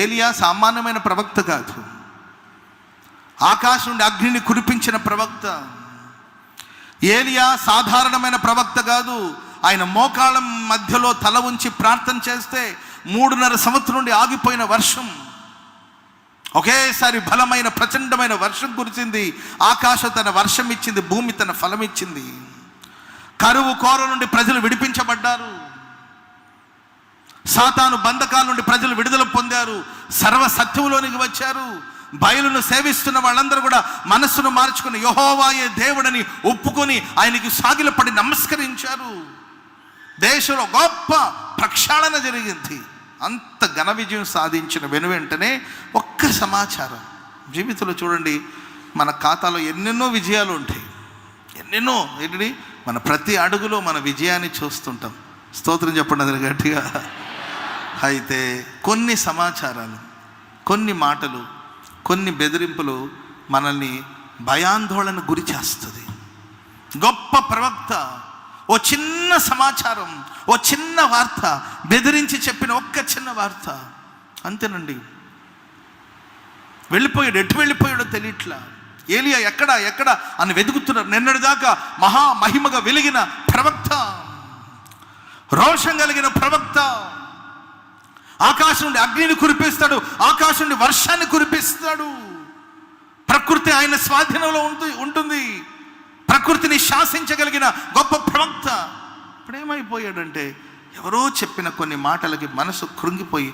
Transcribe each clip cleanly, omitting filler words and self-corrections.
ఏలియా సామాన్యమైన ప్రవక్త కాదు, ఆకాశం నుండి అగ్నిని కురిపించిన ప్రవక్త. ఏలియా సాధారణమైన ప్రవక్త కాదు. ఆయన మోకాళ్ళ మధ్యలో తల ఉంచి ప్రార్థన చేస్తే 3.5 సంవత్సరం నుండి ఆగిపోయిన వర్షం ఒకేసారి బలమైన ప్రచండమైన వర్షం కురిసింది. ఆకాశం తన వర్షం ఇచ్చింది, భూమి తన ఫలం ఇచ్చింది. కరువు కోర నుండి ప్రజలు విడిపించబడ్డారు. సాతాను బంధకాల నుండి ప్రజలు విడుదల పొందారు. సర్వసత్యములోనికి వచ్చారు. బయలును సేవిస్తున్న వాళ్ళందరూ కూడా మనస్సును మార్చుకుని యెహోవాయే దేవుడని ఒప్పుకొని ఆయనకి సాగిలపడి నమస్కరించారు. దేశంలో గొప్ప ప్రక్షాళన జరిగింది. అంత ఘన విజయం సాధించిన వెనువెంటనే ఒక్క సమాచారం. జీవితంలో చూడండి, మన ఖాతాలో ఎన్నెన్నో విజయాలు ఉంటాయి, ఎన్నెన్నో. ఏంటి, మన ప్రతి అడుగులో మన విజయాన్ని చూస్తుంటాం. స్తోత్రం చెప్పండి అది గట్టిగా. అయితే కొన్ని సమాచారాలు, కొన్ని మాటలు, కొన్ని బెదిరింపులు మనల్ని భయాందోళన గురి చేస్తుంది. గొప్ప ప్రవక్త ఓ చిన్న సమాచారం, ఓ చిన్న వార్త, బెదిరించి చెప్పిన ఒక్క చిన్న వార్త, అంతేనండి, వెళ్ళిపోయాడు. ఎటు వెళ్ళిపోయాడో తెలియట్లా. ఏలియా ఎక్కడ అని వెతుకుతున్నారు. నిన్నటిదాకా మహిమగా వెలిగిన ప్రవక్త, రోషం కలిగిన ప్రవక్త, ఆకాశం నుండి అగ్నిని కురిపిస్తాడు, ఆకాశం నుండి వర్షాన్ని కురిపిస్తాడు. ప్రకృతి ఆయన స్వాధీనంలో ఉంటుంది. ప్రకృతిని శాసించగలిగిన గొప్ప ప్రవక్త ఇప్పుడేమైపోయాడంటే, ఎవరో చెప్పిన కొన్ని మాటలకి మనసు కృంగిపోయి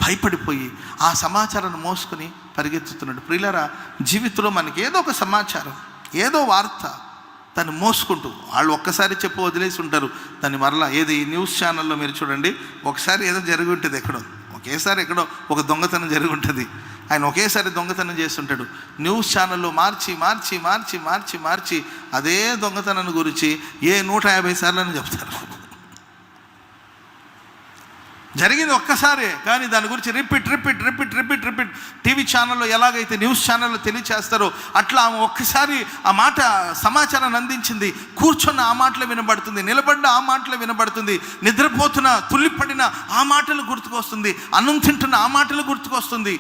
భయపడిపోయి ఆ సమాచారాన్ని మోసుకొని పరిగెత్తుతున్నాడు. ప్రియులారా, జీవితంలో మనకి ఏదో ఒక సమాచారం, ఏదో వార్త దాన్ని మోసుకుంటూ, వాళ్ళు ఒక్కసారి చెప్పి వదిలేసి ఉంటారు. దాన్ని మరలా ఏది న్యూస్ ఛానల్లో మీరు చూడండి, ఒకసారి ఏదో జరిగి ఉంటుంది, ఒకేసారి ఎక్కడో ఒక దొంగతనం జరిగి ఉంటుంది. ఆయన ఒకేసారి దొంగతనం చేస్తుంటాడు. న్యూస్ ఛానల్లో మార్చి అదే దొంగతనాన్ని గురించి 150 సార్లు చెప్తారు. జరిగింది ఒక్కసారే, కానీ దాని గురించి రిపీట్ టీవీ ఛానల్లో ఎలాగైతే న్యూస్ ఛానల్లో తెలియచేస్తారో అట్లా ఆమె ఒక్కసారి ఆ మాట సమాచారాన్ని అందించింది. కూర్చున్న ఆ మాటలు వినబడుతుంది, నిలబడ్డ ఆ మాటలు వినబడుతుంది, నిద్రపోతున్న తుల్లిపడిన ఆ మాటలు గుర్తుకొస్తుంది, అన్నం తింటున్న ఆ మాటలు గుర్తుకొస్తుంది.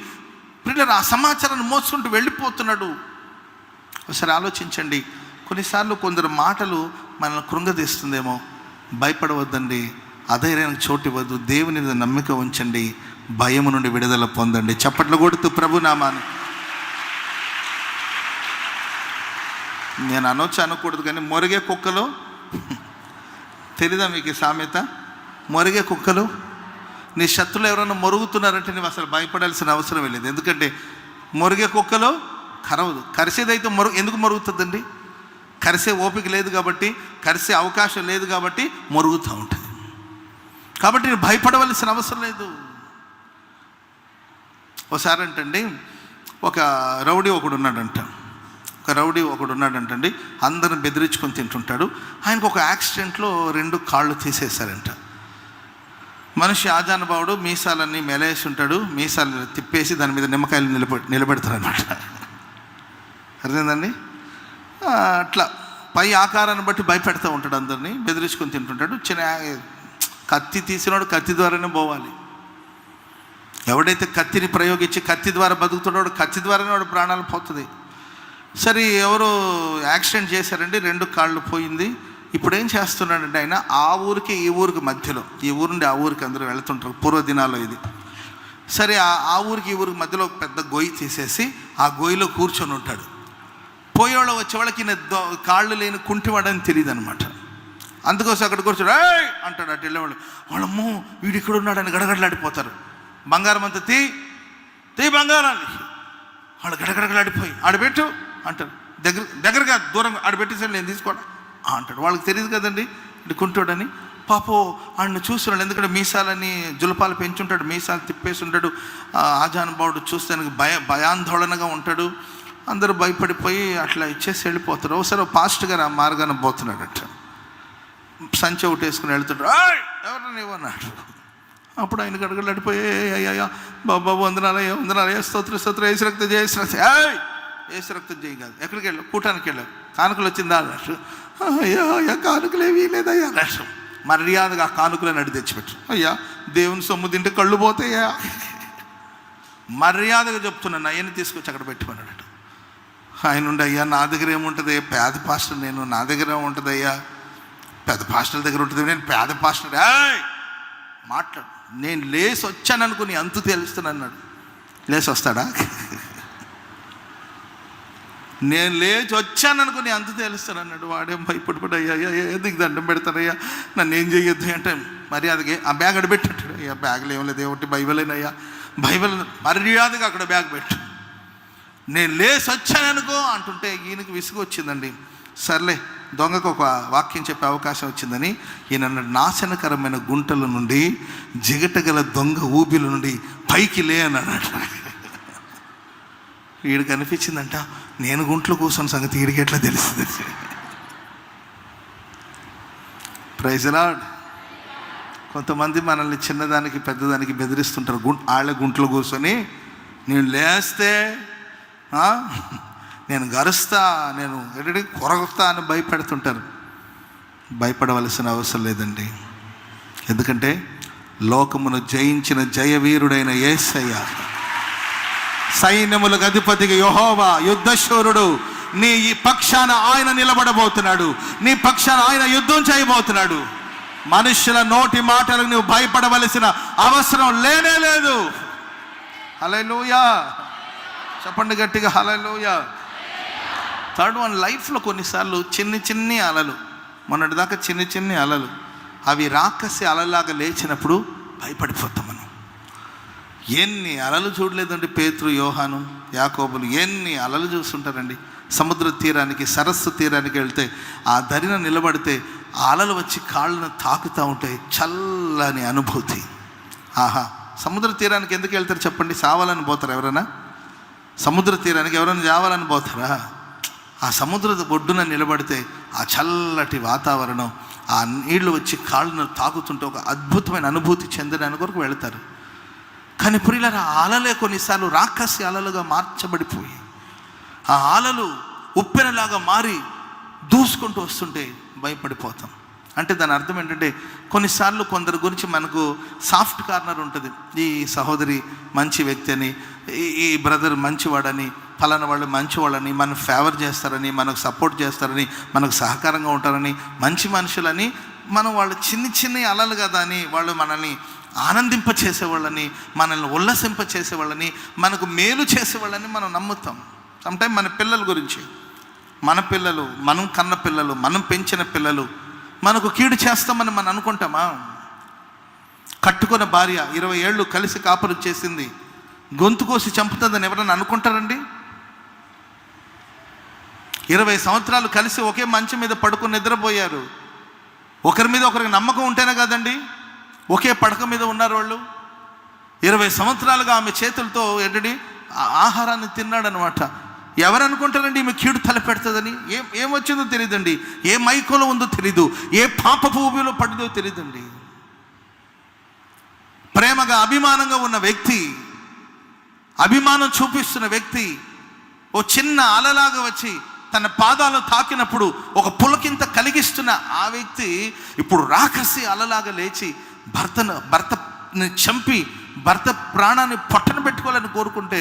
పిల్లలు ఆ సమాచారాన్ని మోసుకుంటూ వెళ్ళిపోతున్నాడు. ఒకసారి ఆలోచించండి, కొన్నిసార్లు కొందరు మాటలు మనల్ని కృంగదీస్తుందేమో. భయపడవద్దండి, అధైర్యానికి చోటు ఇవ్వద్దు. దేవుని మీద నమ్మిక ఉంచండి, భయము నుండి విడుదల పొందండి. చప్పట్లు కొడుతూ ప్రభునామాన్ని. నేను అనకూడదు కానీ మొరిగే కుక్కలు తెలీదా మీకు సామెత? మొరిగే కుక్కలు, నీ శత్రులు ఎవరైనా మొరుగుతున్నారంటే నువ్వు అసలు భయపడాల్సిన అవసరం లేదు. ఎందుకంటే మొరిగే కుక్కలు కరవదు. కరిసేదైతే ఎందుకు మొరుగుతుందండి? కరిసే ఓపిక లేదు కాబట్టి, కరిసే అవకాశం లేదు కాబట్టి మొరుగుతూ ఉంటుంది. కాబట్టి నేను భయపడవలసిన అవసరం లేదు. ఒకసారి అంటండి, ఒక రౌడీ ఒకడు ఉన్నాడంటండి. అందరిని బెదిరించుకొని తింటుంటాడు. ఆయనకు ఒక యాక్సిడెంట్లో 2 కాళ్ళు తీసేశారంట. మనిషి ఆజానుభావుడు, మీసాలన్నీ మెలేసి ఉంటాడు. మీసాలు తిప్పేసి దాని మీద నిమ్మకాయలు నిలబెడతారనమాట. అర్థమైందండి? అట్లా పై ఆకారాన్ని బట్టి భయపెడతా ఉంటాడు, అందరినీ బెదిరించుకొని తింటుంటాడు. కత్తి తీసినాడు కత్తి ద్వారానే పోవాలి. ఎవడైతే కత్తిని ప్రయోగించి కత్తి ద్వారా బతుకుతున్నాడో కత్తి ద్వారానే వాడు ప్రాణాలు పోతుంది. సరే, ఎవరో యాక్సిడెంట్ చేశారండి, 2 కాళ్ళు పోయింది. ఇప్పుడు ఏం చేస్తున్నాడంటే ఆయన ఆ ఊరికి ఈ ఊరికి మధ్యలో, ఈ ఊరు నుండి ఆ ఊరికి అందరూ వెళుతుంటారు పూర్వదినాల్లో ఇది. సరే, ఆ ఊరికి ఈ ఊరికి మధ్యలో ఒక పెద్ద గొయ్యి తీసేసి ఆ గొయ్యిలో కూర్చొని ఉంటాడు. పోయేవాళ్ళు వచ్చేవాళ్ళకి కాళ్ళు లేని కుంటివాడని తెలియదు అనమాట. అందుకోసం అక్కడ కూర్చోడు అంటాడు. అటు వెళ్ళేవాళ్ళు వాళ్ళమ్మో వీడు ఇక్కడ ఉన్నాడని గడగడలాడిపోతారు. బంగారం అంతా తీ బంగారాన్ని వాళ్ళు గడగడగలాడిపోయి ఆడబెట్టు అంటారు. దగ్గరగా దూరంగా ఆడబెట్టేసాడు, నేను తీసుకోవడం అంటాడు. వాళ్ళకి తెలియదు కదండి ఇటు కుంటాడని. పాపో ఆయన చూస్తున్నాడు, ఎందుకంటే మీసాలని జులపాలు పెంచుంటాడు, మీసాలు తిప్పేసి ఉంటాడు. ఆజానుభావుడు చూస్తే భయాందోళనగా ఉంటాడు. అందరూ భయపడిపోయి అట్లా ఇచ్చేసి వెళ్ళిపోతారు. ఒకసారి పాస్టర్ గారు ఆ మార్గాన్ని పోతున్నాడట. సంచి ఒకటి వేసుకుని వెళ్తుంటాడు. ఎవరన్నా ఇవ్వన్నాడు. అప్పుడు ఆయన గడగడలాడిపోయి అయ్యా బాబు వందనాలయ్యా స్తోత్ర ఏసు రక్తం ఏసు రక్తం చేయి కాదు, ఎక్కడికి వెళ్ళావు? కూటానికి వెళ్ళావు, కానుకలు వచ్చిందా అన్నట్టు. అయ్యా కానుకలు ఏమీ లేదయ్యా రాష్ట్రం. మర్యాదగా ఆ కానుకలను అడిగి తెచ్చిపెట్టు. అయ్యా దేవుని సొమ్ము తింటే కళ్ళు పోతాయా, మర్యాదగా చెప్తున్నాను, అయ్యని తీసుకొచ్చి అక్కడ పెట్టుకున్నాడు. ఆయన ఉండి, అయ్యా నా దగ్గర ఏముంటుంది, పేద పాస్టర్ నేను, నా దగ్గర ఏముంటుంది అయ్యా, పెద్ద పాస్టర్ల దగ్గర ఉంటుంది, నేను పేద పాస్టర్. మాట్లాడు, నేను లేచి వచ్చాను అనుకుని అంతు తెలుస్తానన్నాడు. లేచి వస్తాడా? నేను లేచి వచ్చాను అనుకుని అంతు తెలుస్తానన్నాడు. వాడేం భయపడిపోయి, అయ్యా ఎందుకు దండం పెడతానయ్యా, నన్ను ఏం చేయొద్దు అంటే మర్యాదగా ఆ బ్యాగ్ అక్కడ పెట్టాడు. అయ్యా బ్యాగ్లో ఏం లేదు, ఒకటి బైబిలేనయ్యా, బైబిల్ మర్యాదగా అక్కడ బ్యాగ్ పెట్టు, నేను లేచి వచ్చాననుకో అంటుంటే ఈయనకి విసుగు వచ్చిందండి. సర్లే, దొంగకు ఒక వాక్యం చెప్పే అవకాశం వచ్చిందని ఈయన నాశనకరమైన గుంటల నుండి, జిగటగల దొంగ ఊబిల నుండి పైకి లే అన్నాడు. వీడికి అనిపించిందంట, నేను గుంట్లో కూర్చున్న సంగతి వీడికి ఎట్లా తెలుస్తుంది. Praise lord. కొంతమంది మనల్ని చిన్నదానికి పెద్దదానికి బెదిరిస్తుంటారు. వాళ్ళ గుంట్లో కూర్చొని నేను లేస్తే నేను గరుస్తా, నేను కొరగుతా అని భయపెడుతుంటారు. భయపడవలసిన అవసరం లేదండి. ఎందుకంటే లోకమును జయించిన జయవీరుడైన యేసయ్య, సైన్యములకు అధిపతిగా యెహోవా, యుద్ధశూరుడు, నీ ఈ పక్షాన ఆయన నిలబడబోతున్నాడు, నీ పక్షాన ఆయన యుద్ధం చేయబోతున్నాడు. మనుషుల నోటి మాటలకు నువ్వు భయపడవలసిన అవసరం లేనే లేదు. హల్లెలూయా, చెప్పండి గట్టిగా హల్లెలూయా. థర్డ్ వన్, లైఫ్లో కొన్నిసార్లు చిన్ని అలలు, మొన్నటిదాకా చిన్ని అలలు, అవి రాకసి అలలాగా లేచినప్పుడు భయపడిపోతాం మనం. ఎన్ని అలలు చూడలేదండి పేతురు, యోహాను, యాకోబులు, ఎన్ని అలలు చూస్తుంటారండి. సముద్ర తీరానికి, సరస్సు తీరానికి వెళ్తే ఆ దరిన నిలబడితే ఆ అలలు వచ్చి కాళ్ళను తాకుతూ ఉంటాయి. చల్లని అనుభూతి. ఆహా, సముద్ర తీరానికి ఎందుకు వెళ్తారు చెప్పండి? సావాలని పోతారు ఎవరైనా? సముద్ర తీరానికి ఎవరైనా చావాలని పోతారా? ఆ సముద్ర ఒడ్డున నిలబడితే ఆ చల్లటి వాతావరణం, ఆ నీళ్లు వచ్చి కాళ్ళను తాకుతుంటే ఒక అద్భుతమైన అనుభూతి చెందడానికి కొరకు వెళతారు. కానీ ప్రియులారా, ఆ అలలే కొన్నిసార్లు రాక్షసి అలలుగా మార్చబడిపోయి, ఆ అలలు ఉప్పెనలాగా మారి దూసుకుంటూ వస్తుంటే భయపడిపోతాం. అంటే దాని అర్థం ఏంటంటే, కొన్నిసార్లు కొందరి గురించి మనకు సాఫ్ట్ కార్నర్ ఉంటుంది. ఈ సహోదరి మంచి వ్యక్తి అని, ఈ బ్రదర్ మంచివాడని, ఫలానా వాళ్ళు మంచివాళ్ళని, మనం ఫేవర్ చేస్తారని, మనకు సపోర్ట్ చేస్తారని, మనకు సహకారంగా ఉంటారని, మంచి మనుషులని, మనం వాళ్ళు చిన్ని అలలు కదా అని వాళ్ళు మనల్ని ఆనందింప చేసేవాళ్ళని, మనల్ని ఉల్లసింప చేసేవాళ్ళని, మనకు మేలు చేసేవాళ్ళని మనం నమ్ముతాం. సమ్టైమ్ మన పిల్లల గురించి, మన పిల్లలు, మనం కన్న పిల్లలు, మనం పెంచిన పిల్లలు మనకు కీడు చేస్తామని మనం అనుకుంటామా? కట్టుకున్న భార్య 20 ఏళ్ళు కలిసి కాపురం చేసింది, గొంతు కోసి చంపుతుందని ఎవరైనా అనుకుంటారండి? 20 సంవత్సరాలు కలిసి ఒకే మంచం మీద పడుకుని నిద్రపోయారు. ఒకరి మీద ఒకరికి నమ్మకం ఉంటేనే కదండి ఒకే పడక మీద ఉన్నారు వాళ్ళు. 20 సంవత్సరాలుగా ఆమె చేతులతో ఆహారాన్ని తిన్నాడనమాట. ఎవరు అనుకుంటారండి ఈమె కీడు తలపెడుతుందని? ఏమొచ్చిందో తెలియదండి, ఏ మైకోలో ఉందో తెలీదు, ఏ పాపపు ఊబిలో పడిందో తెలియదండి. ప్రేమగా అభిమానంగా ఉన్న వ్యక్తి, అభిమానం చూపిస్తున్న వ్యక్తి ఓ చిన్న అలలాగా వచ్చి తన పాదాలు తాకినప్పుడు ఒక పులకింత కలిగిస్తున్న ఆ వ్యక్తి ఇప్పుడు రాకసి అలలాగా లేచి భర్తని చంపి భర్త ప్రాణాన్ని పొట్టన పెట్టుకోవాలని కోరుకుంటే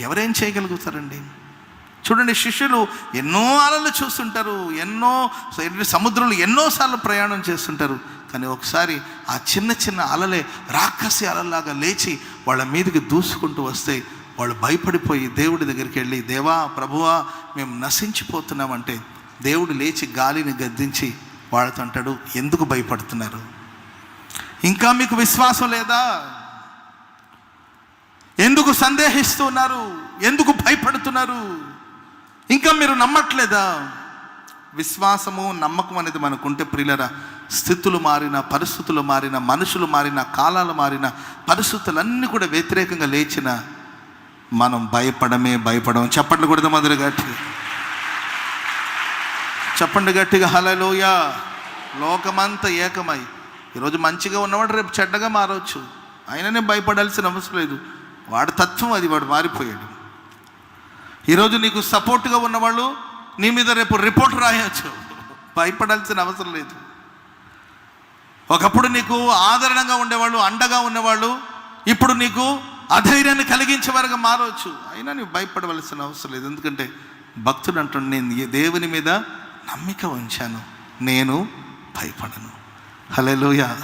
ఎవరేం చేయగలుగుతారండి? చూడండి, శిష్యులు ఎన్నో అలలు చూస్తుంటారు, ఎన్నో సముద్రంలో ఎన్నోసార్లు ప్రయాణం చేస్తుంటారు. కానీ ఒకసారి ఆ చిన్న అలలే రాక్షసి అలలాగా లేచి వాళ్ళ మీదకి దూసుకుంటూ వస్తే వాళ్ళు భయపడిపోయి దేవుడి దగ్గరికి వెళ్ళి, దేవా, ప్రభువా, మేము నశించిపోతున్నామంటే దేవుడు లేచి గాలిని గద్దించి వాళ్ళతో అంటాడు, ఎందుకు భయపడుతున్నారు? ఇంకా మీకు విశ్వాసం లేదా? ఎందుకు సందేహిస్తున్నారు? ఎందుకు భయపడుతున్నారు? ఇంకా మీరు నమ్మట్లేదా? విశ్వాసము, నమ్మకం అనేది మనకుంటే ప్రియులరా, స్థితులు మారిన, పరిస్థితులు మారిన, మనుషులు మారిన, కాలాలు మారిన, పరిస్థితులన్నీ కూడా వ్యతిరేకంగా లేచిన మనం భయపడం. చెప్పండి కూడా మొదలు గట్టి చెప్పండి గట్టిగా హల్లెలూయా. లోకమంతా ఏకమై ఈరోజు మంచిగా ఉన్నవాడు రేపు చెడ్డగా మారవచ్చు, అయిననే భయపడాల్సిన అవసరం లేదు. వాడి తత్వం అది, వాడు మారిపోయాడు. ఈరోజు నీకు సపోర్ట్గా ఉన్నవాళ్ళు నీ మీద రేపు రిపోర్ట్ రాయవచ్చు, భయపడాల్సిన అవసరం లేదు. ఒకప్పుడు నీకు ఆదరణగా ఉండేవాళ్ళు, అండగా ఉన్నవాళ్ళు ఇప్పుడు నీకు అధైర్యాన్ని కలిగించే వారుగా మారవచ్చు. అయినా నువ్వు భయపడవలసిన అవసరం లేదు. ఎందుకంటే భక్తుడు అంటుండే, నేను దేవుని మీద నమ్మిక ఉంచాను, నేను భయపడను. హల్లెలూయా.